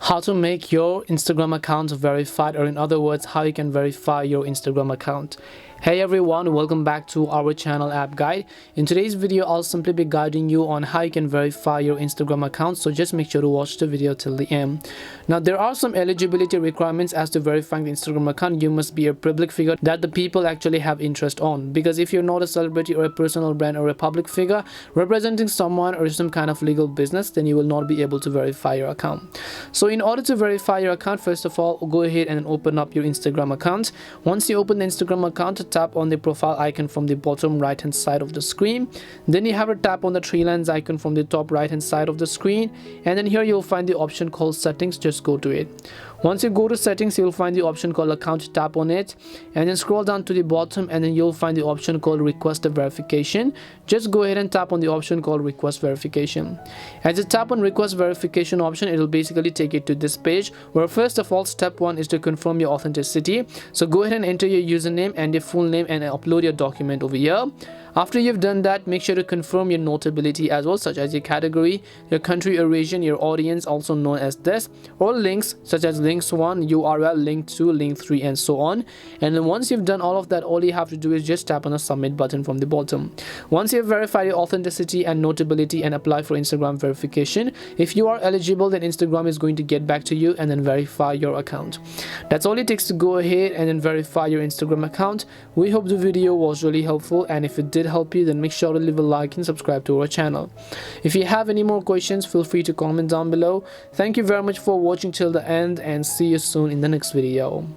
how to make your Instagram account verified, or in other words, how you can verify your Instagram account. Hey everyone, welcome back to our channel App Guide. In today's video, I'll simply be guiding you on how you can verify your Instagram account, so just make sure to watch the video till the end. Now, there are some eligibility requirements as to verifying the Instagram account. You must be a public figure that the people actually have interest on, because if you're not a celebrity or a personal brand or a public figure representing someone or some kind of legal business, then you will not be able to verify your account. So in order to verify your account, first of all, go ahead and open up your Instagram account. Once you open the Instagram account, tap on the profile icon from the bottom right hand side of the screen. Then you have to tap on the three lines icon from the top right hand side of the screen, and then here you'll find the option called settings. Just go to it. Once you go to settings, you'll find the option called account. Tap on it and then scroll down to the bottom, and then you'll find the option called request a verification. Just go ahead and tap on the option called request verification. As you tap on request verification option, it will basically take you to this page where first of all, step one is to confirm your authenticity. So go ahead and enter your username and your full name and upload your document over here. After you've done that, make sure to confirm your notability as well, such as your category, your country or region, your audience, also known as this, or links such as links 1, URL, link 2, link 3, and so on. And then once you've done all of that, all you have to do is just tap on the submit button from the bottom. Once you've verified your authenticity and notability and apply for Instagram verification, if you are eligible, then Instagram is going to get back to you and then verify your account. That's all it takes to go ahead and then verify your Instagram account. We hope the video was really helpful, and if it did help you, then make sure to leave a like and subscribe to our channel. If you have any more questions, feel free to comment down below. Thank you very much for watching till the end, and see you soon in the next video.